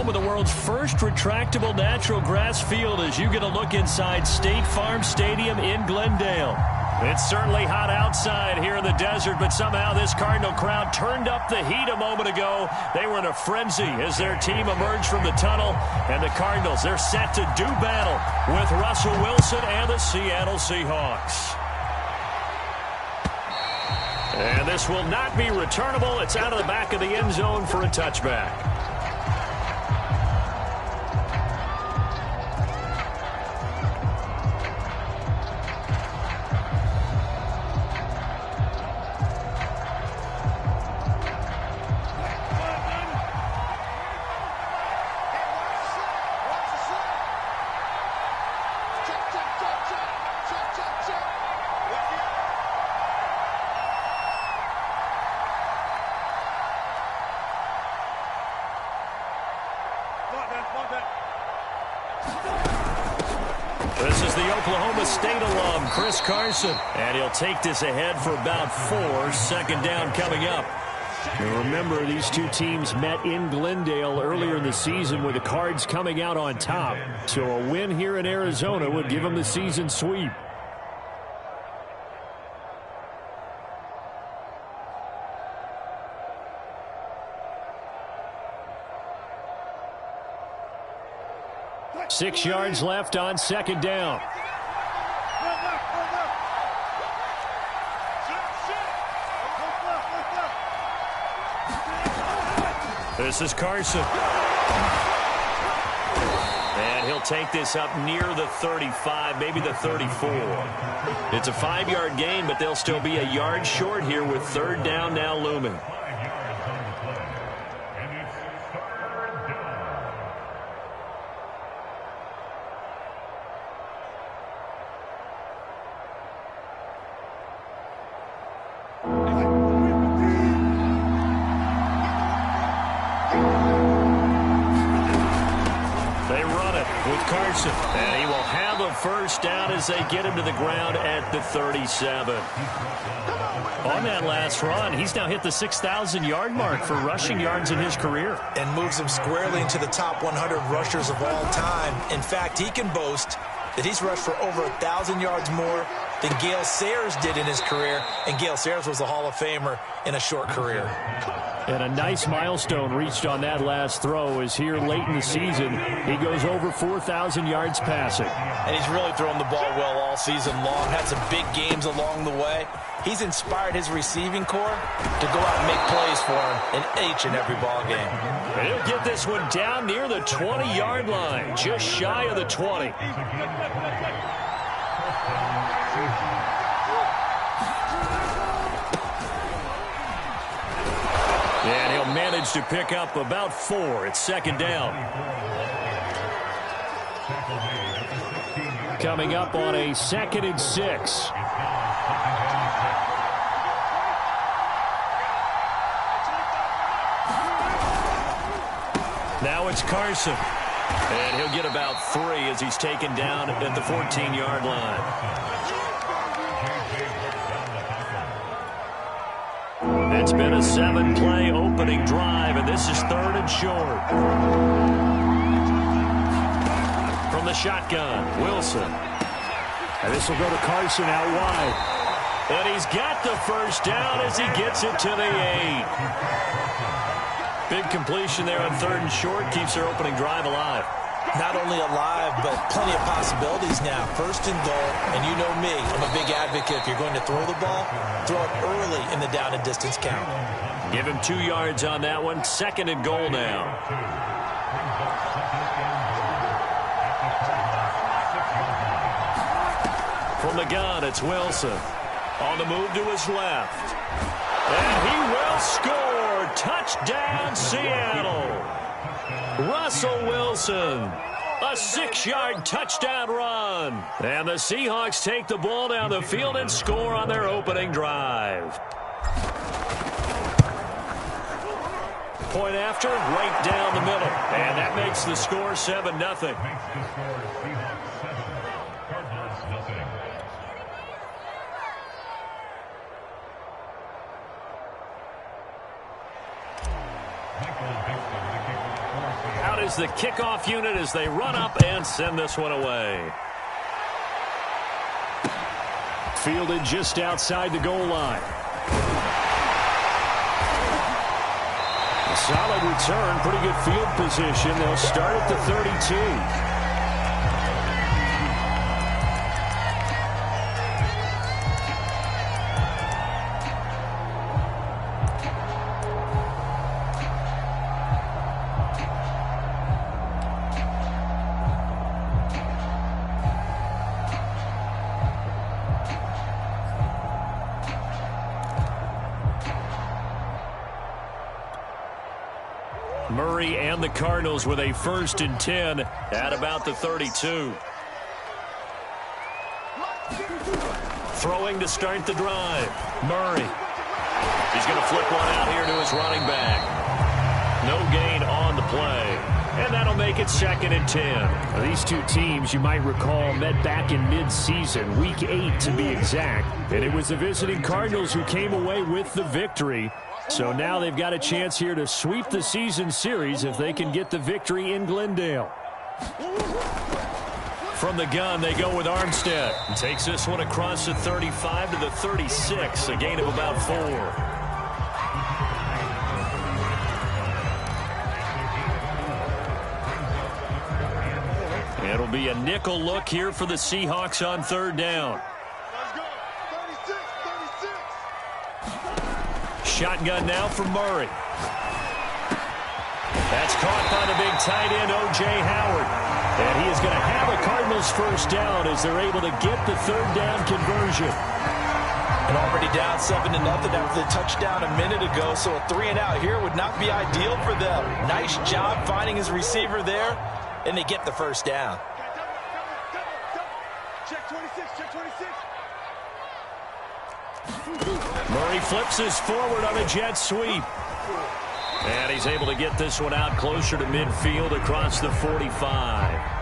home of the world's first retractable natural grass field as you get a look inside State Farm Stadium in Glendale. It's certainly hot outside here in the desert, but somehow this Cardinal crowd turned up the heat a moment ago. They were in a frenzy as their team emerged from the tunnel, and the Cardinals, they're set to do battle with Russell Wilson and the Seattle Seahawks. And this will not be returnable. It's out of the back of the end zone for a touchback. This is the Oklahoma State alum, Chris Carson. And he'll take this ahead for about 4. Second down coming up. And remember, these two teams met in Glendale earlier in the season with the Cards coming out on top. So a win here in Arizona would give them the season sweep. Six yards left on second down. This is Carson. And he'll take this up near the 35, maybe the 34. It's a 5-yard gain, but they'll still be a yard short here with third down now looming. And he will have a first down as they get him to the ground at the 37. On that last run, he's now hit the 6,000-yard mark for rushing yards in his career. And moves him squarely into the top 100 rushers of all time. In fact, he can boast that he's rushed for over 1,000 yards more than Gale Sayers did in his career. And Gale Sayers was a Hall of Famer in a short career. And a nice milestone reached on that last throw as here late in the season, he goes over 4,000 yards passing. And he's really thrown the ball well all season long. Had some big games along the way. He's inspired his receiving corps to go out and make plays for him in each and every ball game. And he'll get this one down near the 20-yard line, just shy of the 20. And he'll manage to pick up about 4. It's second down. Coming up on a 2nd and 6. Now it's Carson. And he'll get about 3 as he's taken down at the 14-yard line. It's been a 7-play opening drive, and this is 3rd and short. From the shotgun, Wilson. And this will go to Carson out wide. And he's got the first down as he gets it to the 8. Big completion there on 3rd and short. Keeps their opening drive alive. Not only alive, but plenty of possibilities now. 1st and goal, and you know me, I'm a big advocate. If you're going to throw the ball, throw it early in the down and distance count. Give him 2 yards on that one. 2nd and goal now. From the gun, it's Wilson. On the move to his left. And he will score. Touchdown, Seattle. Russell Wilson, a 6-yard touchdown run. And the Seahawks take the ball down the field and score on their opening drive. Point after, right down the middle. And that makes the score 7-0. is the kickoff unit as they run up and send this one away. Fielded just outside the goal line. A solid return, pretty good field position. They'll start at the 32. Murray and the Cardinals with a 1st and 10 at about the 32. Throwing to start the drive. Murray. He's going to flip one out here to his running back. No gain on the play. And that'll make it 2nd and 10. Now, these two teams, you might recall, met back in mid-season, week 8 to be exact. And it was the visiting Cardinals who came away with the victory. So now they've got a chance here to sweep the season series if they can get the victory in Glendale. From the gun, they go with Armstead. Takes this one across the 35 to the 36, a gain of about 4. It'll be a nickel look here for the Seahawks on 3rd down. Shotgun now for Murray. That's caught by the big tight end, O.J. Howard. And he is going to have a Cardinals 1st down as they're able to get the 3rd down conversion. And already down 7-0 after the touchdown a minute ago, so a 3-and-out here would not be ideal for them. Nice job finding his receiver there, and they get the 1st down. Check 26, check 26. Murray flips this forward on a jet sweep. And he's able to get this one out closer to midfield across the 45.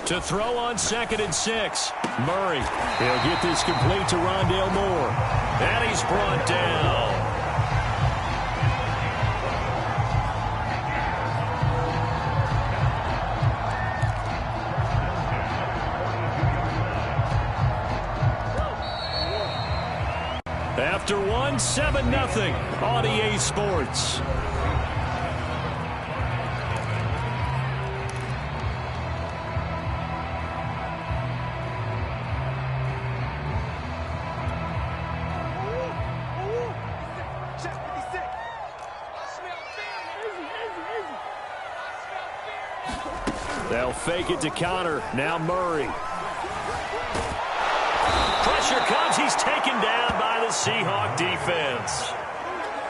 To throw on 2nd and 6. Murray. He'll get this complete to Rondale Moore. And he's brought down. After 7-0 on EA Sports. They'll fake it to Connor. Now Murray. Pressure comes. He's taken down by the Seahawk defense.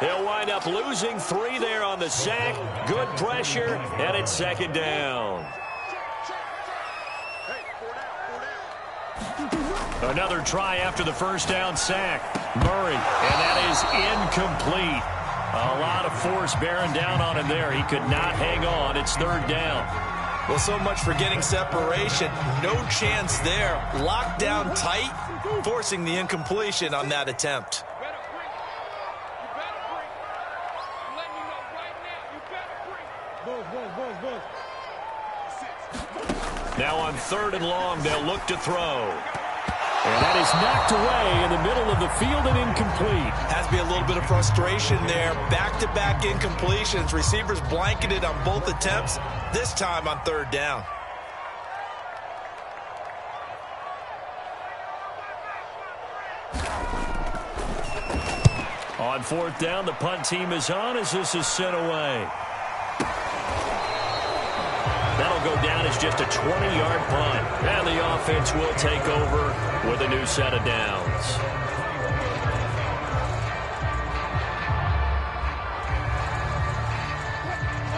They'll wind up losing 3 there on the sack. Good pressure, and it's 2nd down. Another try after the 1st down sack. Murray, and that is incomplete. A lot of force bearing down on him there. He could not hang on. It's 3rd down. Well, so much for getting separation. No chance there. Locked down tight, forcing the incompletion on that attempt. Now on 3rd and long, they'll look to throw. And that is knocked away in the middle of the field and incomplete. Has to be a little bit of frustration there. Back-to-back incompletions. Receivers blanketed on both attempts, this time on 3rd down. On 4th down, the punt team is on as this is sent away. That'll go down as just a 20-yard punt. And the offense will take over with a new set of downs.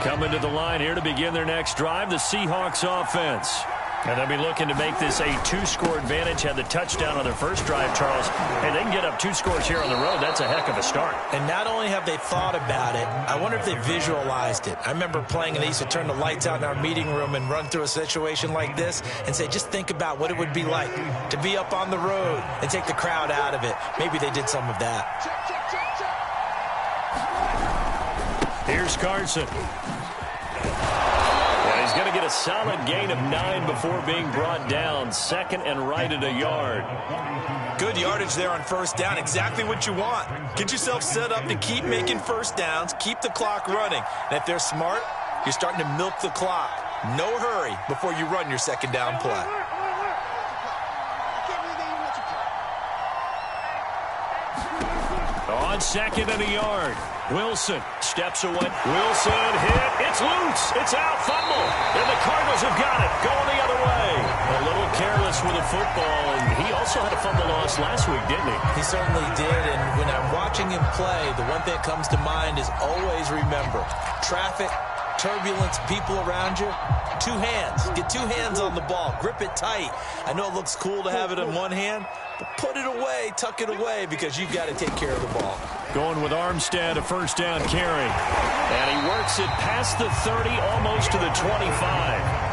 Coming to the line here to begin their next drive, the Seahawks offense. And they'll be looking to make this a 2-score advantage. Had the touchdown on their first drive, Charles. Hey, they can get up 2 scores here on the road. That's a heck of a start. And not only have they thought about it, I wonder if they visualized it. I remember playing, and they used to turn the lights out in our meeting room and run through a situation like this and say, just think about what it would be like to be up on the road and take the crowd out of it. Maybe they did some of that. Here's Carson. He's going to get a solid gain of 9 before being brought down. 2nd and right at a yard. Good yardage there on first down. Exactly what you want. Get yourself set up to keep making first downs, keep the clock running. And if they're smart, you're starting to milk the clock. No hurry before you run your second down play. On 2nd and a yard. Wilson steps away. Wilson hit. It's loose. It's out. Fumble. And the Cardinals have got it. Going the other way. A little careless with the football. And he also had a fumble loss last week, didn't he? He certainly did. And when I'm watching him play, the one thing that comes to mind is always remember, traffic, turbulence, people around you, 2 hands. Get 2 hands on the ball. Grip it tight. I know it looks cool to have it in one hand, but put it away, tuck it away, because you've got to take care of the ball. Going with Armstead, a first down carry. And he works it past the 30, almost to the 25.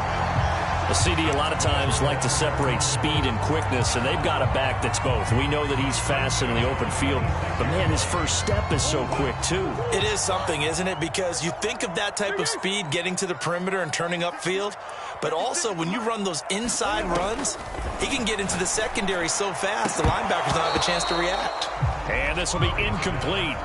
The CD a lot of times like to separate speed and quickness, and they've got a back that's both. We know that he's fast in the open field, but, man, his first step is so quick, too. It is something, isn't it? Because you think of that type of speed getting to the perimeter and turning upfield, but also when you run those inside runs, he can get into the secondary so fast the linebackers don't have a chance to react. And this will be incomplete.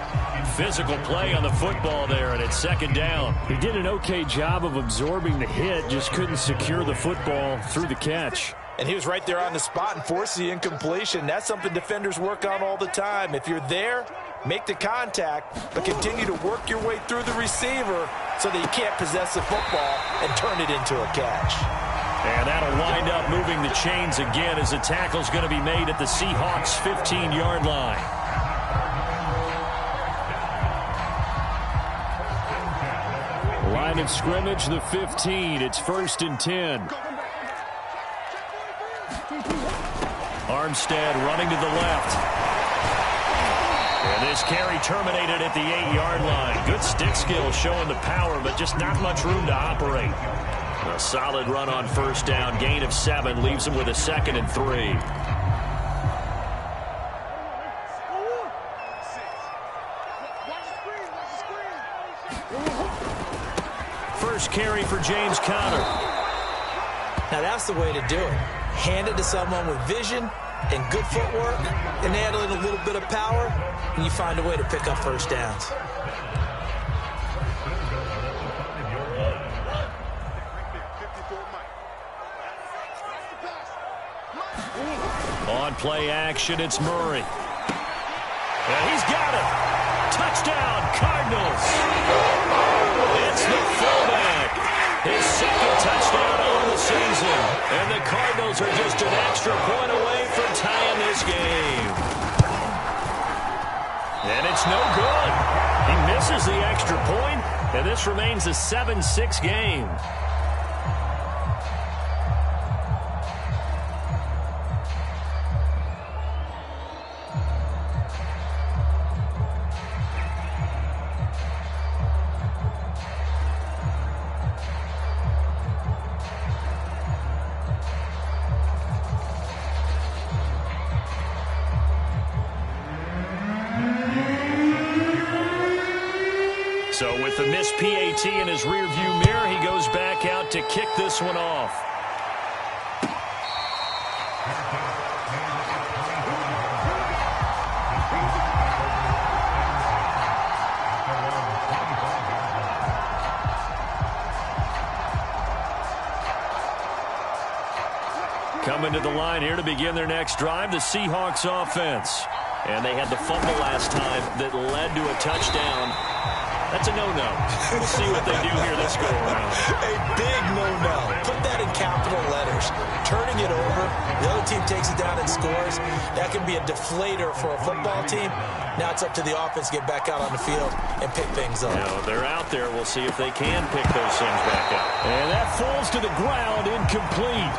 Physical play on the football there, and it's 2nd down. He did an okay job of absorbing the hit, just couldn't secure the football through the catch. And he was right there on the spot and forced the incompletion. That's something defenders work on all the time. If you're there, make the contact, but continue to work your way through the receiver so that you can't possess the football and turn it into a catch. And that'll wind up moving the chains again as the tackle's going to be made at the Seahawks' 15-yard line. Line of scrimmage, the 15. It's 1st and 10. Armstead running to the left. And this carry terminated at the 8-yard line. Good stick skill showing the power, but just not much room to operate. A solid run on first down. Gain of 7 leaves him with a 2nd and 3. First carry for James Conner. Now that's the way to do it. Hand it to someone with vision and good footwork, and add in a little bit of power, and you find a way to pick up first downs. On play action, it's Murray. And he's got it. Touchdown, Cardinals. It's the fullback. His 2nd touchdown on the season. And the Cardinals are just an extra point away from tying this game. And it's no good. He misses the extra point, and this remains a 7-6 game. So with the missed PAT in his rearview mirror, he goes back out to kick this one off. Coming to the line here to begin their next drive, the Seahawks offense. And they had the fumble last time that led to a touchdown. That's a no-no. We'll see what they do here this go around. A big no-no. Put that in capital letters. Turning it over, the other team takes it down and scores. That can be a deflator for a football team. Now it's up to the offense to get back out on the field and pick things up. They're out there. We'll see if they can pick those things back up. And that falls to the ground, incomplete.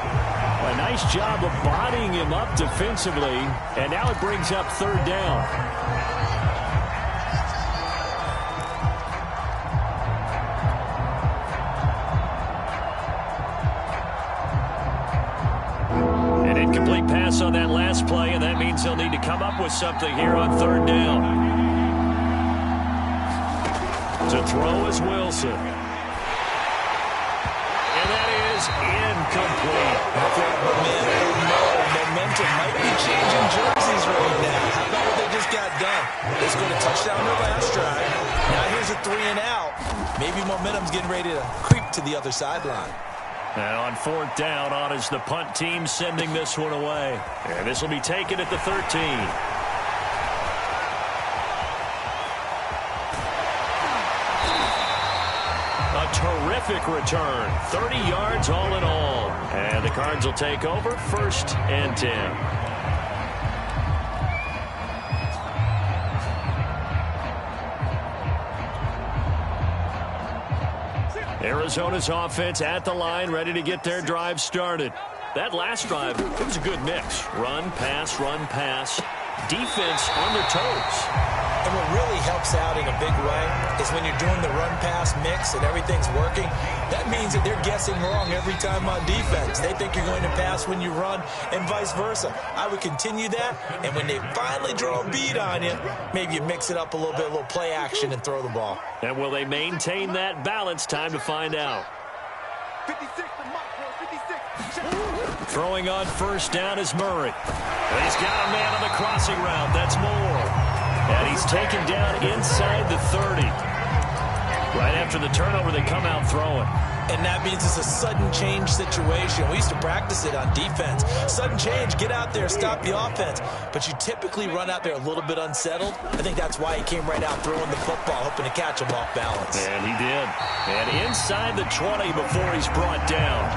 A nice job of bodying him up defensively, and now it brings up third down. An incomplete pass on that last play, and that means they'll need to come up with something here on third down. To throw is Wilson. And that is incomplete. Momentum might be changing jerseys right now. How about what they just got done? They scored a touchdown on their last drive. Now here's a 3 and out. Maybe momentum's getting ready to creep to the other sideline. And on fourth down, on is the punt team sending this one away. And this will be taken at the 13. A terrific return. 30 yards all in all. And the Cards will take over 1st and 10. Arizona's offense at the line, ready to get their drive started. That last drive, it was a good mix. Run, pass, defense on their toes. And what really helps out in a big way is when you're doing the run-pass mix and everything's working, that means that they're guessing wrong every time on defense. They think you're going to pass when you run and vice versa. I would continue that, and when they finally draw a beat on you, maybe you mix it up a little bit, a little play action, and throw the ball. And will they maintain that balance? Time to find out. 56. Throwing on first down is Murray. He's got a man on the crossing route. That's Moore. And he's taken down inside the 30. Right after the turnover, they come out throwing. And that means it's a sudden change situation. We used to practice it on defense. Sudden change, get out there, stop the offense. But you typically run out there a little bit unsettled. I think that's why he came right out throwing the football, hoping to catch him off balance. And he did. And inside the 20 before he's brought down.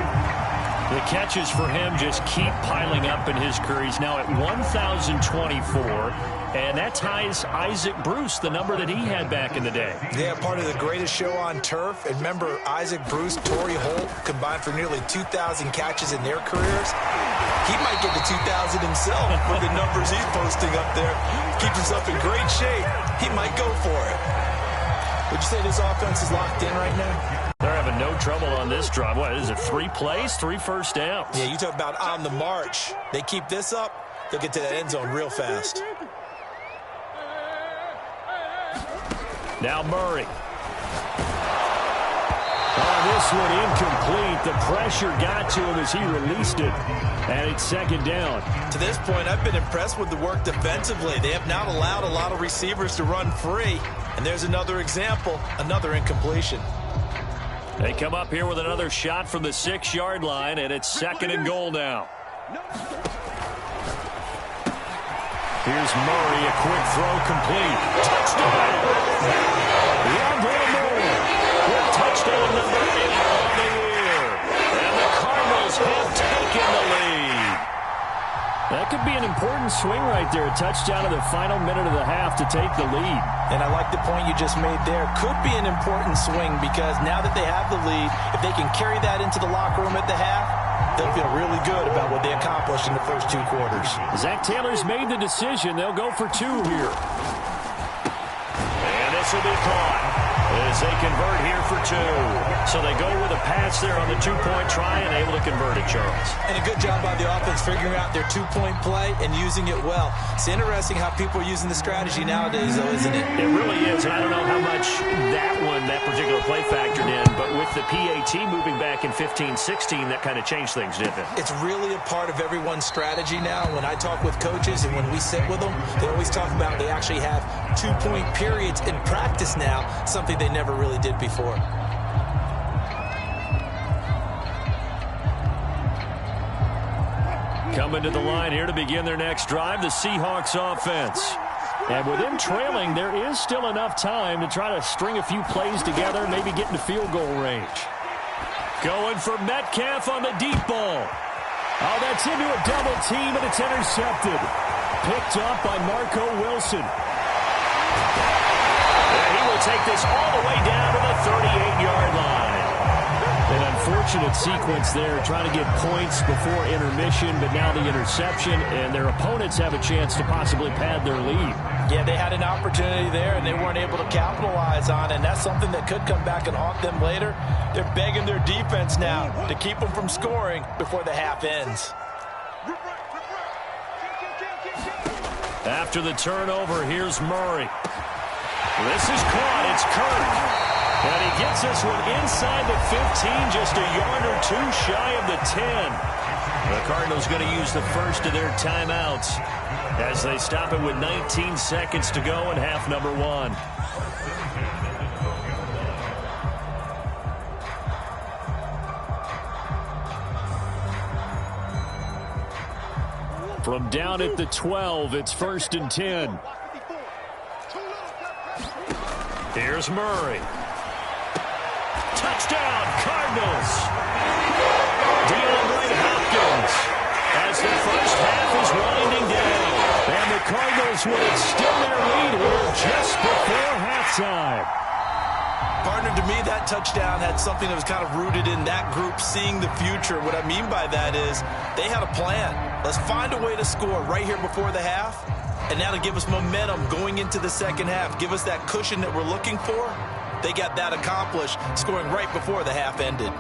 The catches for him just keep piling up in his career. He's now at 1,024, and that ties Isaac Bruce, the number that he had back in the day. Yeah, part of the greatest show on turf. And remember, Isaac Bruce, Torrey Holt combined for nearly 2,000 catches in their careers. He might get to 2,000 himself with the numbers he's posting up there. Keeps himself in great shape. He might go for it. Would you say this offense is locked in right now? They're having no trouble on this drive. What is it, 3 plays, 3 first downs? Yeah, you talk about on the march. They keep this up, they'll get to that end zone real fast. Now Murray. Oh, this one incomplete. The pressure got to him as he released it. And it's second down. To this point, I've been impressed with the work defensively. They have not allowed a lot of receivers to run free. And there's another example, another incompletion. They come up here with another shot from the 6-yard line, and it's 2nd and goal now. Here's Murray, a quick throw complete. Touchdown! Leandro Moore with touchdown number 8 on the year. And the Cardinals have taken the lead. That could be an important swing right there. A touchdown in the final minute of the half to take the lead. And I like the point you just made there. Could be an important swing because now that they have the lead, if they can carry that into the locker room at the half, they'll feel really good about what they accomplished in the first 2 quarters. Zach Taylor's made the decision. They'll go for 2 here. And this will be caught as they convert here for 2. So they go with a pass there on the 2-point try and able to convert it, Charles. And a good job by the offense figuring out their 2-point play and using it well. It's interesting how people are using the strategy nowadays, though, isn't it? It really is, and I don't know how much that particular play factored in, but with the PAT moving back in 15-16, that kind of changed things, didn't it? It's really a part of everyone's strategy now. When I talk with coaches and when we sit with them, they always talk about they actually have 2-point periods in practice now, something they never really did before. Coming to the line here to begin their next drive, the Seahawks offense. And with him trailing, there is still enough time to try to string a few plays together, maybe get into field goal range. Going for Metcalf on the deep ball. Oh, that's into a double team, and it's intercepted. Picked up by Marco Wilson. And he will take this all the way down to the 38-yard line. An unfortunate sequence there, trying to get points before intermission, but now the interception, and their opponents have a chance to possibly pad their lead. Yeah, they had an opportunity there, and they weren't able to capitalize on it, and that's something that could come back and haunt them later. They're begging their defense now to keep them from scoring before the half ends. After the turnover, here's Murray. This is caught. It's Kirk. And he gets this one inside the 15, just a yard or two shy of the 10. The Cardinals going to use the first of their timeouts as they stop it with 19 seconds to go in half number 1. From down at the 12, it's 1st and 10. Here's Murray. Touchdown, Cardinals. DeAndre Hopkins as the first half is winding down. And the Cardinals will extend their lead here just before halftime. Partner, to me, that touchdown had something that was kind of rooted in that group seeing the future. What I mean by that is they had a plan. Let's find a way to score right here before the half, and that'll give us momentum going into the second half, give us that cushion that we're looking for. They got that accomplished, scoring right before the half ended.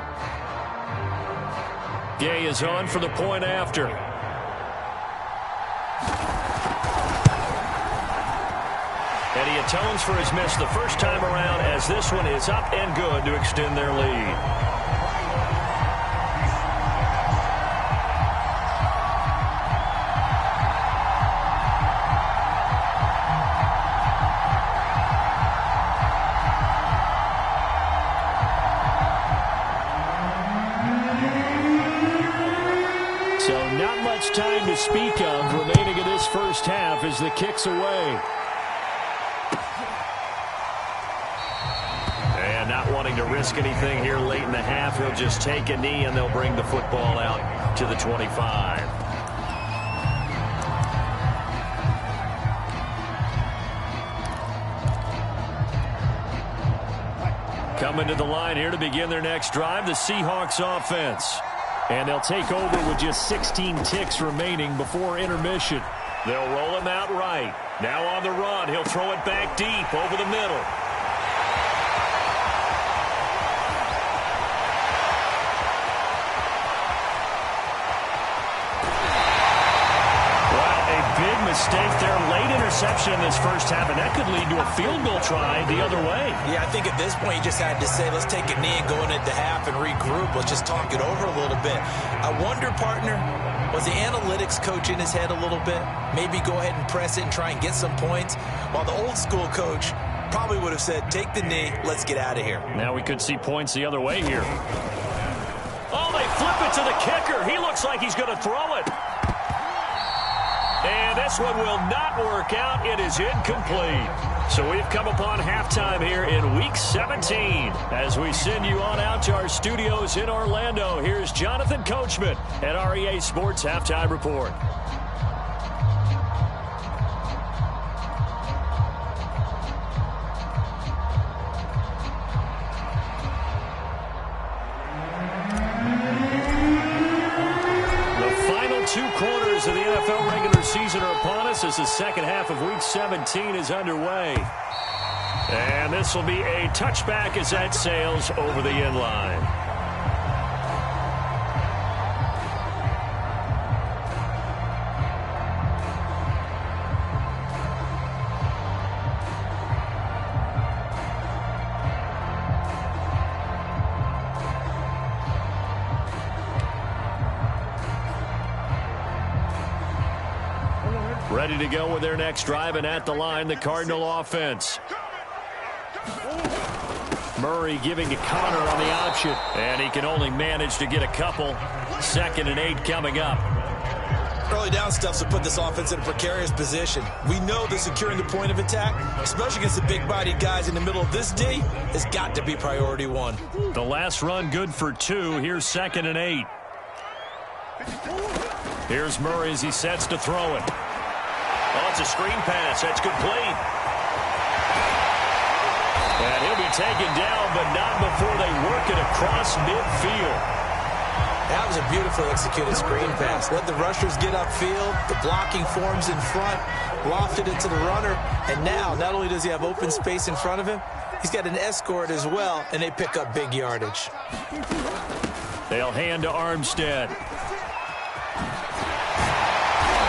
Gay is on for the point after. And he atones for his miss the first time around as this one is up and good to extend their lead. Time to speak of remaining in this first half as the kick's away. And not wanting to risk anything here late in the half, he'll just take a knee and they'll bring the football out to the 25. Coming to the line here to begin their next drive, the Seahawks offense. And they'll take over with just 16 ticks remaining before intermission. They'll roll him out right. Now on the run, he'll throw it back deep over the middle. Mistake there, late interception in this first half, and that could lead to a field goal try the other way. Yeah, I think at this point you just had to say, let's take a knee and go into the half and regroup. Let's just talk it over a little bit. I wonder, partner, was the analytics coach in his head a little bit? Maybe go ahead and press it and try and get some points, while the old school coach probably would have said, take the knee, let's get out of here. Now we could see points the other way here. Oh, they flip it to the kicker. He looks like he's going to throw it. And this one will not work out. It is incomplete. So we've come upon halftime here in Week 17. As we send you on out to our studios in Orlando, here's Jonathan Coachman at REA Sports Halftime Report. Two quarters of the NFL regular season are upon us as the second half of Week 17 is underway. And this will be a touchback as that sails over the end line. Ready to go with their next drive, and at the line, the Cardinal offense. Murray giving to Connor on the option, and he can only manage to get a couple. 2nd and 8 coming up. Early down stuff will put this offense in a precarious position. We know that securing the point of attack, especially against the big-bodied guys in the middle of this D, has got to be priority one. The last run good for 2. Here's 2nd and 8. Here's Murray as he sets to throw it. Oh, it's a screen pass. That's complete. And he'll be taken down, but not before they work it across midfield. That was a beautifully executed screen pass. Let the rushers get upfield. The blocking forms in front. Lofted it to the runner. And now, not only does he have open space in front of him, he's got an escort as well, and they pick up big yardage. They'll hand to Armstead.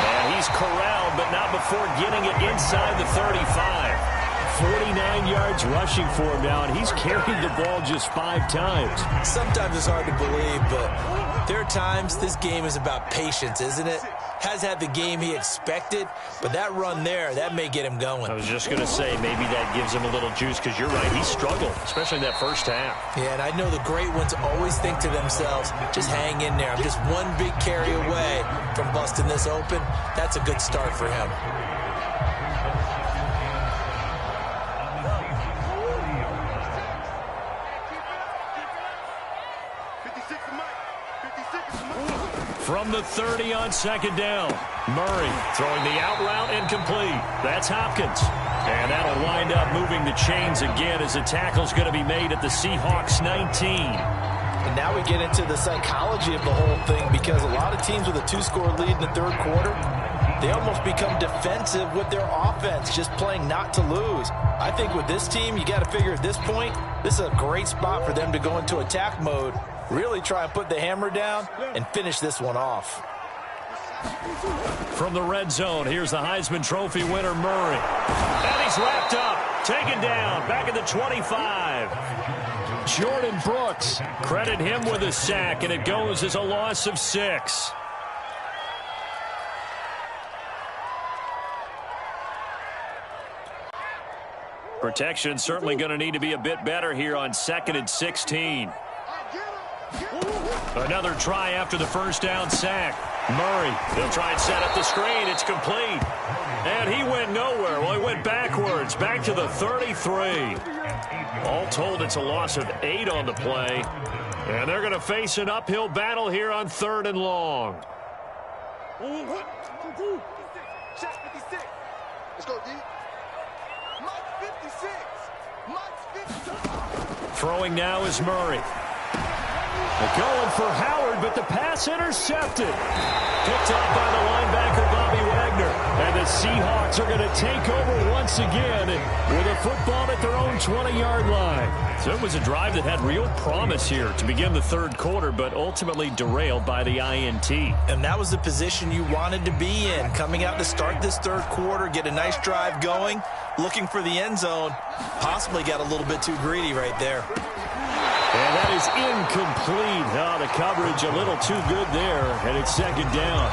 And he's corralled, but not before getting it inside the 35. 49 yards rushing for him now, and he's carried the ball just 5 times. Sometimes it's hard to believe, but there are times this game is about patience, isn't it? Has had the game he expected, but that run there, that may get him going. I was just going to say, maybe that gives him a little juice, because you're right, he struggled, especially in that first half. Yeah, and I know the great ones always think to themselves, just hang in there. I'm just one big carry away from busting this open. That's a good start for him. From the 30 on 2nd down. Murray throwing the out route incomplete. That's Hopkins. And that'll wind up moving the chains again as the tackle's going to be made at the Seahawks 19. And now we get into the psychology of the whole thing, because a lot of teams with a 2-score lead in the third quarter, they almost become defensive with their offense, just playing not to lose. I think with this team, you got to figure at this point, this is a great spot for them to go into attack mode, really try and put the hammer down and finish this one off. From the red zone, here's the Heisman Trophy winner, Murray. And he's wrapped up, taken down, back at the 25. Jordan Brooks, credit him with a sack, and it goes as a loss of 6. Protection certainly going to need to be a bit better here on 2nd and 16. Another try after the first down sack. Murray, they'll try and set up the screen. It's complete. And he went nowhere. Well, he went backwards, back to the 33. All told, it's a loss of 8 on the play. And they're going to face an uphill battle here on 3rd and long. Let's go, D. Mike 56. Mike 56. Throwing now is Murray. They're going for Howard, but the pass intercepted. Picked off by the linebacker, Bobby Wagner. And the Seahawks are going to take over once again with a football at their own 20-yard line. So it was a drive that had real promise here to begin the third quarter, but ultimately derailed by the INT. And that was the position you wanted to be in, coming out to start this third quarter, get a nice drive going, looking for the end zone. Possibly got a little bit too greedy right there. And that is incomplete. Oh, the coverage a little too good there, and it's 2nd down.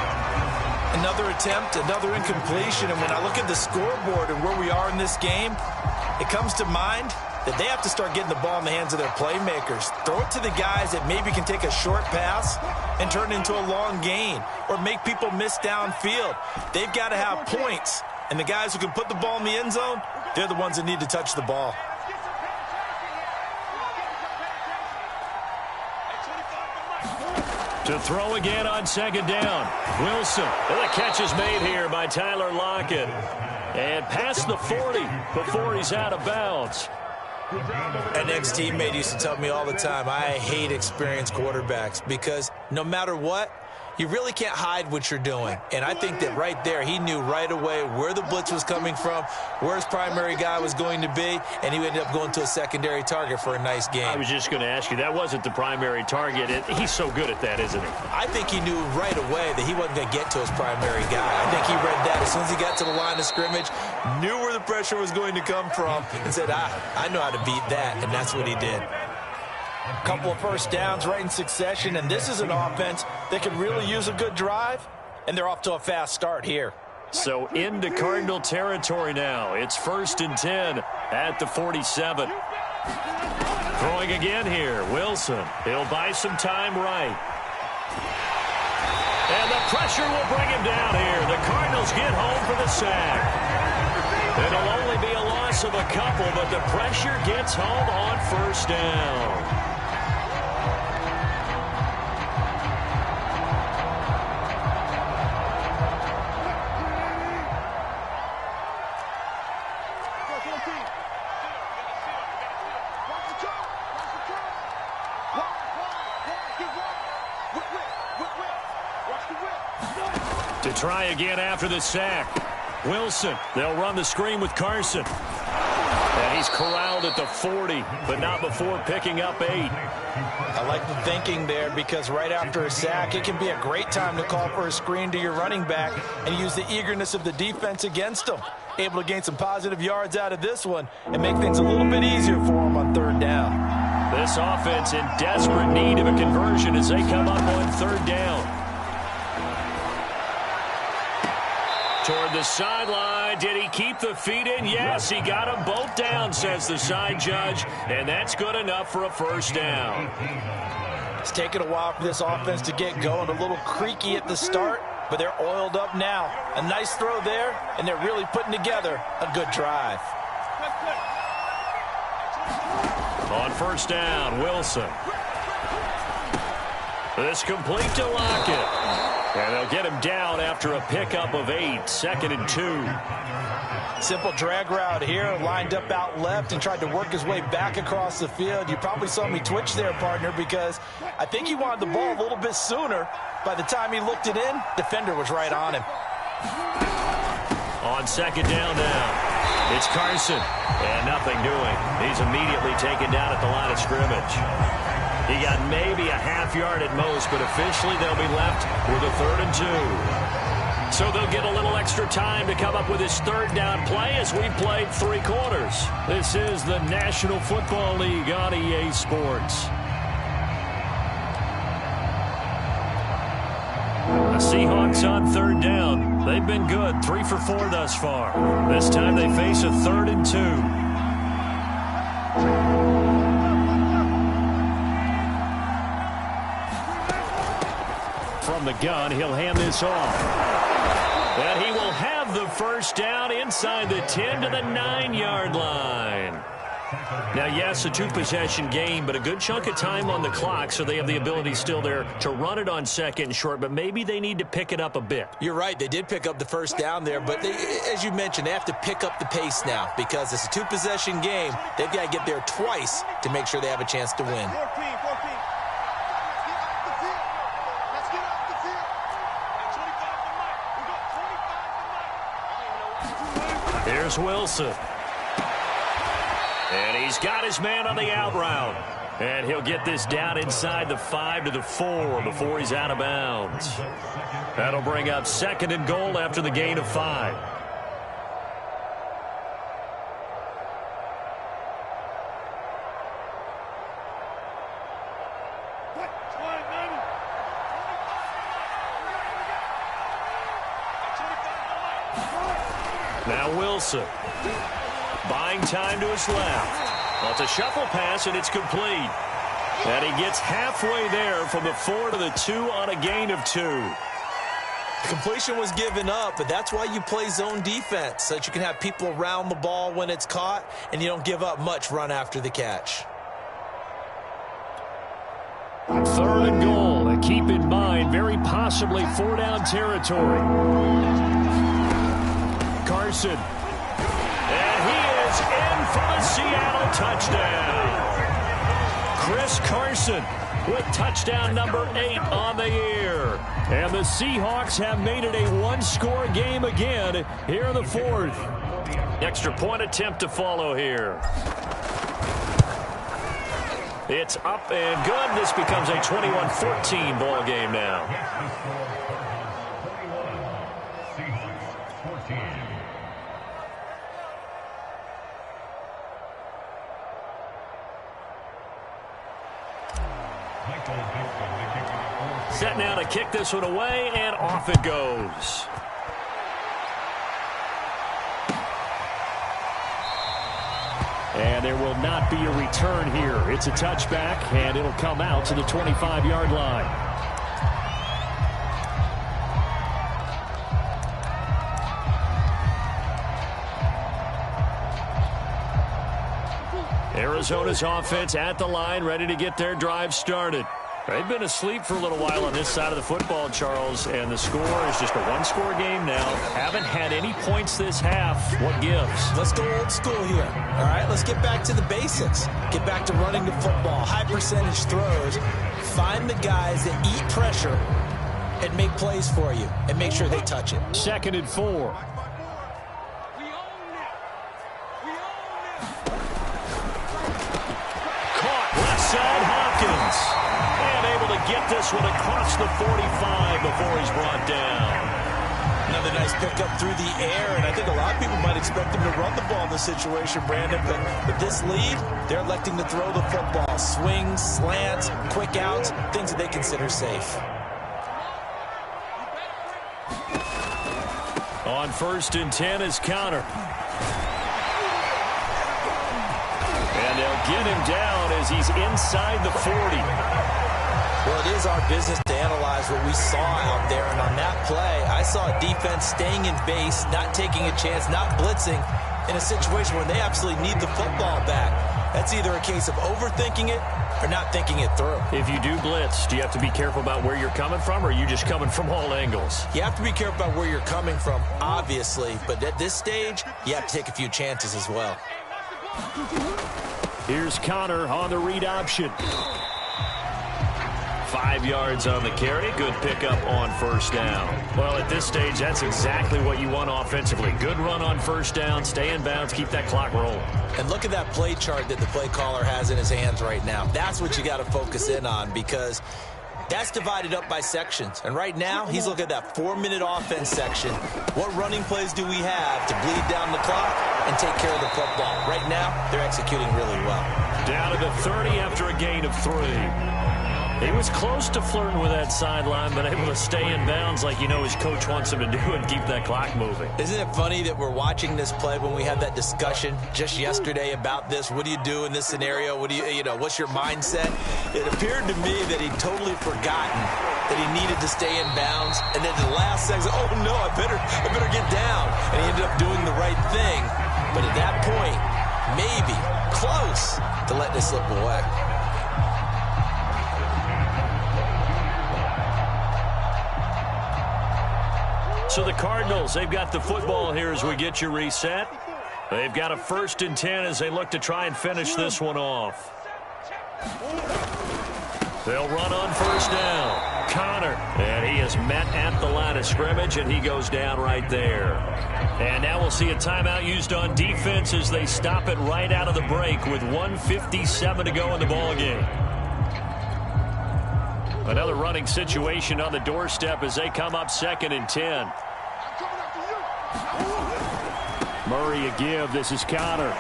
Another attempt, another incompletion, and when I look at the scoreboard and where we are in this game, it comes to mind that they have to start getting the ball in the hands of their playmakers. Throw it to the guys that maybe can take a short pass and turn it into a long gain or make people miss downfield. They've got to have points, and the guys who can put the ball in the end zone, they're the ones that need to touch the ball. To throw again on 2nd down. Wilson. And the catch is made here by Tyler Lockett. And past the 40 before he's out of bounds. An ex-teammate used to tell me all the time, I hate experienced quarterbacks because no matter what, you really can't hide what you're doing. And I think that right there, he knew right away where the blitz was coming from, where his primary guy was going to be, and he ended up going to a secondary target for a nice game. I was just going to ask you, that wasn't the primary target. He's so good at that, isn't he? I think he knew right away that he wasn't going to get to his primary guy. I think he read that as soon as he got to the line of scrimmage, knew where the pressure was going to come from, and said, I know how to beat that, and that's what he did. A couple of first downs right in succession, and this is an offense that could really use a good drive, and they're off to a fast start here. So into Cardinal territory now. It's 1st and 10 at the 47. Throwing again here, Wilson. He'll buy some time right. And the pressure will bring him down here. The Cardinals get home for the sack. It'll only be a loss of a couple, but the pressure gets home on first down. To try again after the sack. Wilson, they'll run the screen with Carson. And he's corralled at the 40, but not before picking up 8. I like the thinking there because right after a sack, it can be a great time to call for a screen to your running back and use the eagerness of the defense against them. Able to gain some positive yards out of this one and make things a little bit easier for them on third down. This offense in desperate need of a conversion as they come up on third down. Toward the sideline. Did he keep the feet in? Yes, he got them both down, says the side judge, and that's good enough for a first down. It's taken a while for this offense to get going. A little creaky at the start, but they're oiled up now. A nice throw there, and they're really putting together a good drive. On first down, Wilson. This complete to Lockett. And they'll get him down after a pickup of 8, 2nd and 2. Simple drag route here, lined up out left and tried to work his way back across the field. You probably saw me twitch there, partner, because I think he wanted the ball a little bit sooner. By the time he looked it in, defender was right on him. On second down now, it's Carson, and nothing doing. He's immediately taken down at the line of scrimmage. He got maybe a half yard at most, but officially they'll be left with a 3rd and 2. So they'll get a little extra time to come up with his third down play as we played 3 quarters. This is the National Football League on EA Sports. The Seahawks on third down. They've been good, 3 for 4 thus far. This time they face a 3rd and 2. From the gun, he'll hand this off. And he will have the first down inside the 10 to the 9-yard line. Now, yes, a 2-possession game, but a good chunk of time on the clock, so they have the ability still there to run it on 2nd and short, but maybe they need to pick it up a bit. You're right. They did pick up the first down there, but they, as you mentioned, they have to pick up the pace now because it's a 2-possession game. They've got to get there twice to make sure they have a chance to win. 14. Here's Wilson. And he's got his man on the out route. And he'll get this down inside the 5 to the 4 before he's out of bounds. That'll bring up 2nd and goal after the gain of 5. Now Wilson, buying time to his left. Well, it's a shuffle pass, and it's complete. And he gets halfway there from the 4 to the 2 on a gain of 2. The completion was given up, but that's why you play zone defense, so that you can have people around the ball when it's caught, and you don't give up much run after the catch. 3rd and goal, and keep in mind, very possibly 4-down territory. Carson. And he is in for the Seattle touchdown. Chris Carson with touchdown number 8 on the year. And the Seahawks have made it a 1-score game again here in the 4th. Extra point attempt to follow here. It's up and good. This becomes a 21-14 ball game now. Set now to kick this one away, and off it goes. And there will not be a return here. It's a touchback, and it'll come out to the 25-yard line. Arizona's offense at the line, ready to get their drive started. They've been asleep for a little while on this side of the football, Charles, and the score is just a one-score game now. Haven't had any points this half. What gives? Let's go old school here. All right, let's get back to the basics. Get back to running the football, high percentage throws. Find the guys that eat pressure and make plays for you and make sure they touch it. 2nd and 4. Caught left side, Hopkins. And able to get this one across the 45 before he's brought down. Another nice pickup through the air, and I think a lot of people might expect him to run the ball in this situation, Brandon, but with this lead, they're electing to throw the football. Swings, slants, quick outs, things that they consider safe. On 1st and 10 is Connor. And they'll get him down as he's inside the 40. Well, it is our business to analyze what we saw out there, and on that play, I saw a defense staying in base, not taking a chance, not blitzing, in a situation where they absolutely need the football back. That's either a case of overthinking it or not thinking it through. If you do blitz, do you have to be careful about where you're coming from, or are you just coming from all angles? You have to be careful about where you're coming from, obviously, but at this stage, you have to take a few chances as well. Here's Connor on the read option. 5 yards on the carry. Good pickup on 1st down. Well, at this stage, that's exactly what you want offensively. Good run on 1st down. Stay in bounds. Keep that clock rolling. And look at that play chart that the play caller has in his hands right now. That's what you got to focus in on, because that's divided up by sections. And right now, he's looking at that 4-minute offense section. What running plays do we have to bleed down the clock and take care of the football? Right now, they're executing really well. Down to the 30 after a gain of 3. He was close to flirting with that sideline, but able to stay in bounds like you know his coach wants him to do and keep that clock moving. Isn't it funny that we're watching this play when we had that discussion just yesterday about this? What do you do in this scenario? What do you know, what's your mindset? It appeared to me that he'd totally forgotten that he needed to stay in bounds, and then the last second, oh no, I better get down. And he ended up doing the right thing. But at that point, maybe close to letting it slip away. So the Cardinals, they've got the football here as we get you reset. They've got a 1st and 10 as they look to try and finish this one off. They'll run on 1st down. Connor, and he is met at the line of scrimmage, and he goes down right there. And now we'll see a timeout used on defense as they stop it right out of the break with 1:57 to go in the ballgame. Another running situation on the doorstep as they come up 2nd and 10. Murray a give. This is Connor.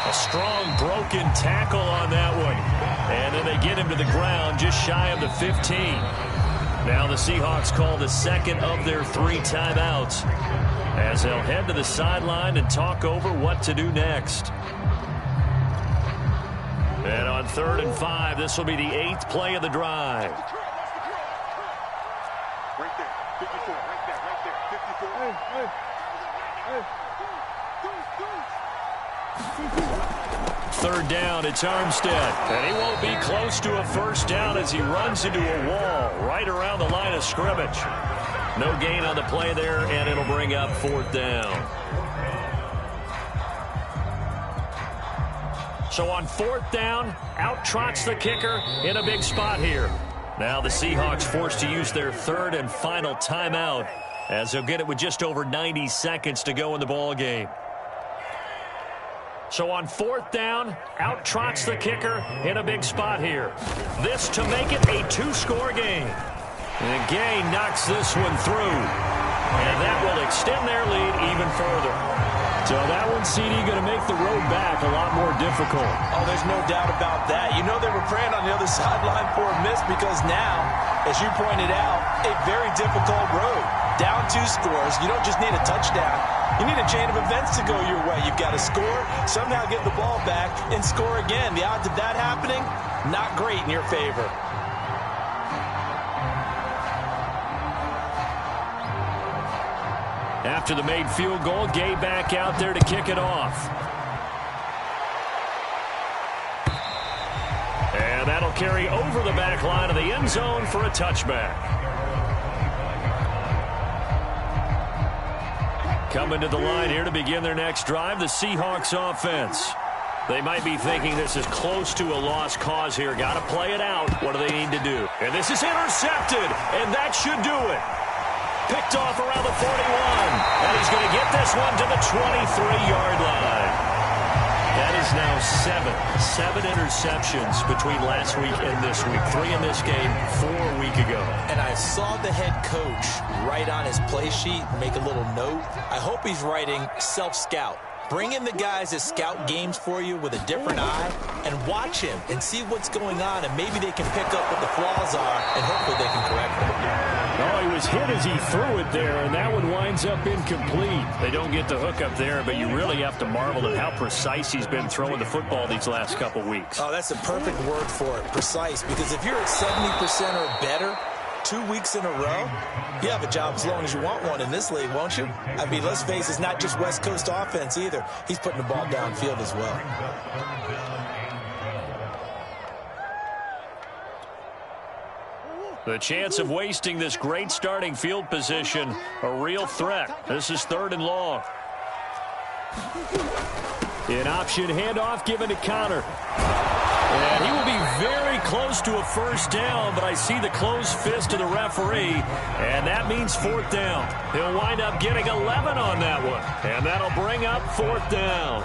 A strong broken tackle on that one. And then they get him to the ground just shy of the 15. Now the Seahawks call the 2nd of their 3 timeouts as they'll head to the sideline and talk over what to do next. And on 3rd and 5, this will be the 8th play of the drive. Right there, 54, right there, 54. 3rd down, it's Armstead. And he won't be close to a 1st down as he runs into a wall right around the line of scrimmage. No gain on the play there, and it'll bring up 4th down. So on 4th down, out trots the kicker in a big spot here. Now the Seahawks forced to use their 3rd and final timeout as they'll get it with just over 90 seconds to go in the ball game. So on 4th down, out trots the kicker in a big spot here. This to make it a 2-score game. And Gay knocks this one through. And that will extend their lead even further. So that one, CD, going to make the road back a lot more difficult. Oh, there's no doubt about that. You know they were praying on the other sideline for a miss because now, as you pointed out, a very difficult road. Down 2 scores. You don't just need a touchdown. You need a chain of events to go your way. You've got to score, somehow get the ball back, and score again. The odds of that happening, not great in your favor. After the made field goal, Gay back out there to kick it off. And that'll carry over the back line of the end zone for a touchback. Coming to the line here to begin their next drive, the Seahawks offense. They might be thinking this is close to a lost cause here. Got to play it out. What do they need to do? And this is intercepted, and that should do it. Picked off around the 41, and he's going to get this one to the 23-yard line. That is now seven interceptions between last week and this week. 3 in this game, 4 a week ago. And I saw the head coach write on his play sheet, make a little note. I hope he's writing self-scout. Bring in the guys that scout games for you with a different eye and watch him and see what's going on, and maybe they can pick up what the flaws are, and hopefully they can correct them. Oh, he was hit as he threw it there, and that one winds up incomplete. They don't get the hook up there, but you really have to marvel at how precise he's been throwing the football these last couple weeks. Oh, that's a perfect word for it, precise, because if you're at 70% or better 2 weeks in a row, you have a job as long as you want one in this league, won't you? I mean, let's face it, it's not just West Coast offense either. He's putting the ball downfield as well. The chance of wasting this great starting field position, a real threat. This is 3rd and long. An option handoff given to Connor. And he will be very close to a first down, but I see the closed fist of the referee, and that means 4th down. He'll wind up getting 11 on that one, and that'll bring up 4th down.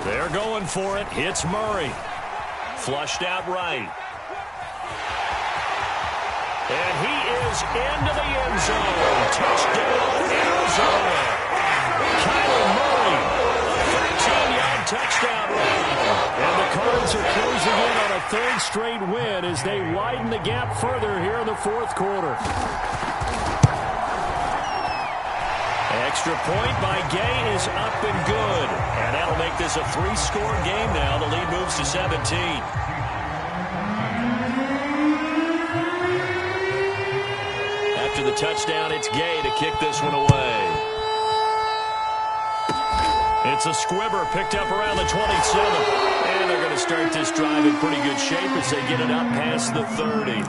They're going for it. It's Murray. Flushed out right. And he is into the end zone. Touchdown, Arizona. Kyler Murray, a 13-yard touchdown run. And the Cards are closing in on a 3rd straight win as they widen the gap further here in the 4th quarter. Extra point by Gay is up and good. And that'll make this a 3-score game now. The lead moves to 17. After the touchdown, it's Gay to kick this one away. It's a squibber picked up around the 27. And they're going to start this drive in pretty good shape as they get it up past the 30.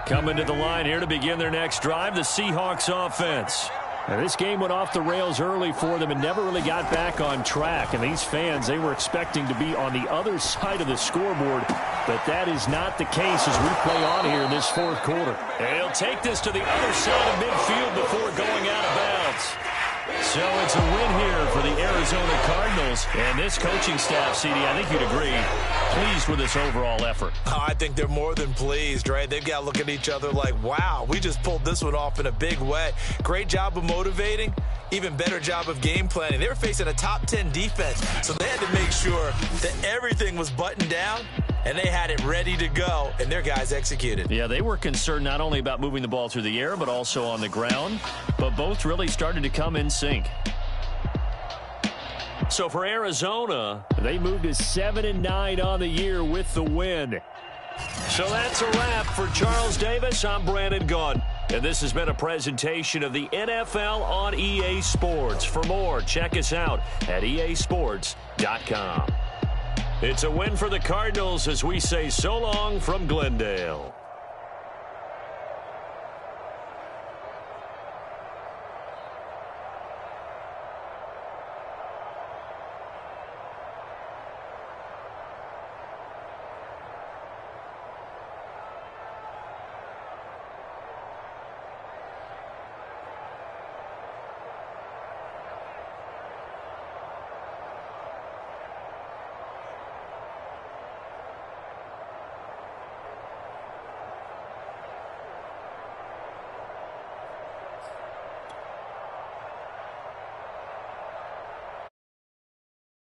Coming to the line here to begin their next drive, the Seahawks offense. Now, this game went off the rails early for them and never really got back on track. And these fans, they were expecting to be on the other side of the scoreboard. But that is not the case as we play on here in this 4th quarter. And he'll take this to the other side of midfield before going out of bounds. So it's a win here for the Arizona Cardinals. And this coaching staff, CD, I think you'd agree, pleased with this overall effort. Oh, I think they're more than pleased, right? They've got to look at each other like, wow, we just pulled this one off in a big way. Great job of motivating. Even better job of game planning. They were facing a top 10 defense, so they had to make sure that everything was buttoned down, and they had it ready to go, and their guys executed. Yeah, they were concerned not only about moving the ball through the air, but also on the ground, but both really started to come in sync. So for Arizona, they moved to 7-9 on the year with the win. So that's a wrap for Charles Davis. I'm Brandon Gaudin. And this has been a presentation of the NFL on EA Sports. For more, check us out at easports.com. It's a win for the Cardinals as we say so long from Glendale.